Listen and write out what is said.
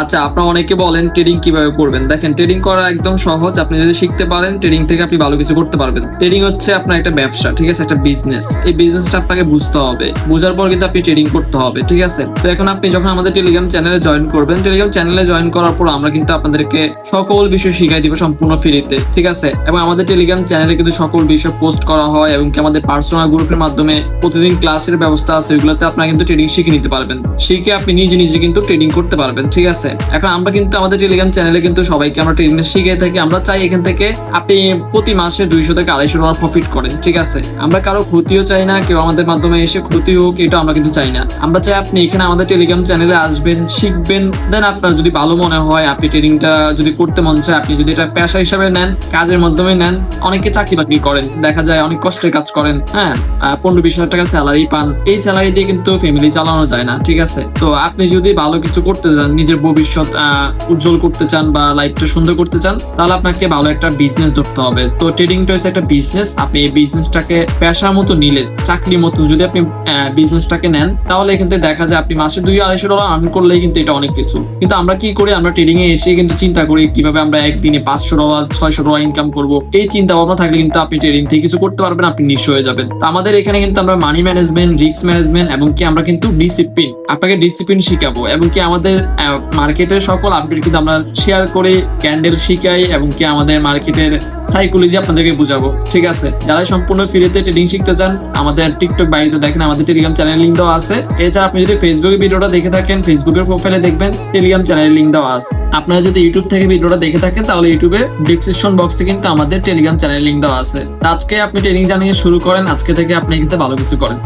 আচ্ছা, আপনারা অনেকে বলেন ট্রেডিং কিভাবে করবেন। দেখেন, ট্রেডিং করা একদম সহজ। আপনি যদি শিখতে পারেন, ট্রেডিং থেকে আপনি ভালো কিছু করতে পারবেন। ট্রেডিং হচ্ছে আপনার একটা ব্যবসা, ঠিক আছে, একটা বিজনেস। এই বিজনেসটা আপনাকে বুঝতে হবে, বোঝার পর কিন্তু আপনি ট্রেডিং করতে হবে, ঠিক আছে। তো এখন আপনি যখন আমাদের টেলিগ্রাম চ্যানেলে জয়েন করবেন, টেলিগ্রাম চ্যানেলে জয়েন করার পর আমরা কিন্তু আপনাদেরকে সকল বিষয় শিখাই দিব সম্পূর্ণ ফ্রিতে, ঠিক আছে। এবং আমাদের টেলিগ্রাম চ্যানেলে কিন্তু সকল বিষয় পোস্ট করা হয় এবং কি আমাদের পার্সোনাল গ্রুপের মাধ্যমে প্রতিদিন ক্লাসের ব্যবস্থা আছে। ওইগুলোতে আপনারা কিন্তু ট্রেডিং শিখে নিতে পারবেন, শিখে আপনি নিজে নিজে কিন্তু ট্রেডিং করতে পারবেন, ঠিক আছে। এখন আমরা কিন্তু আমাদের টেলিগ্রাম চ্যানেলে কিন্তু সবাইকে আমরা ট্রেডিং শিখে থাকি। আমরা চাই এখান থেকে আপনি প্রতি মাসে 200 থেকে 250 ডলার প্রফিট করেন, ঠিক আছে। আমরা কারো ক্ষতিও চাই না, কেউ আমাদের মাধ্যমে এসে ক্ষতি হোক, এটা আমরা কিন্তু চাই না। আমরা চাই আপনি এখানে আমাদের টেলিগ্রাম চ্যানেলে আসবেন, শিখবেন, দেন আপনার যদি ভালো মনে হয়, আপনি ট্রেডিংটা যদি করতে মন চায়, আপনি যদি এটা পেশা হিসাবে নেন, কাজের মাধ্যমে নেন। অনেকে চাকরি বাকরি করেন, দেখা যায় অনেক কষ্টের কাজ করেন, হ্যাঁ, 15-20 হাজার টাকা স্যালারি পান। এই স্যালারি দিয়ে কিন্তু ফ্যামিলি চালানো যায় না, ঠিক আছে। তো আপনি যদি ভালো কিছু করতে চান, নিজের ভবিষ্যৎ উজ্জ্বল করতে চান বা লাইফটা সুন্দর করতে চান, তাহলে আপনাকে ভালো একটা বিজনেস ধরতে হবে। তো ট্রেডিংটা হচ্ছে একটা বিজনেস। আপনি এই বিজনেসটাকে পেশার মতো নিলে, চাকরির মতো যদি আপনি বিজনেসটাকে নেন, তাহলে এখান থেকে দেখা যায় আপনি মাসে 200-250 ডলার আর্ন করলেই কিন্তু এটা অনেক কিছু। কিন্তু আমরা কি করি, আমরা ট্রেডিং এ এসে কিন্তু চিন্তা করি কিভাবে আমরা একদিনে 500 ডলার 600 ডলার ইনকাম করব। এই চিন্তা ভাবনা থাকলে কিন্তু আপনি ট্রেডিং থেকে কিছু করতে পারবেন, আপনি নিঃস্ব হয়ে যাবেন। তো আমাদের এখানে কিন্তু আমরা মানি ম্যানেজমেন্ট, রিস্ক ম্যানেজমেন্ট এবং কি আমরা কিন্তু ডিসিপ্লিন, আপনাকে ডিসিপ্লিন শিখাবো এবং কি আমাদের মার্কেটের সকল আপডেট কিন্তু আমরা শেয়ার করে ক্যান্ডেল শিখাই এবং কি আমাদের মার্কেটের সাইকোলজি আপনাদেরকে বুঝাবো, ঠিক আছে। যারা সম্পূর্ণ ফ্রিতে ট্রেডিং শিখতে চান, আমাদের টিকটক বাড়িতে দেখেন, আমাদের টেলিগ্রাম চ্যানেল লিঙ্ক দেওয়া আছে। এছাড়া আপনি যদি ফেসবুকে ভিডিওটা দেখে থাকেন, ফেসবুকের প্রোফাইলে দেখবেন টেলিগ্রাম চ্যানেল লিঙ্ক দেওয়া আছে। আপনারা যদি ইউটিউব থেকে ভিডিওটা দেখে থাকেন, তাহলে ইউটিউবে ডিসক্রিপশন বক্সে কিন্তু আমাদের টেলিগ্রাম চ্যানেল লিঙ্ক দেওয়া আছে। আজকে আপনি ট্রেডিং জানিয়ে শুরু করেন, আজকে থেকে আপনি কিন্তু ভালো কিছু করেন।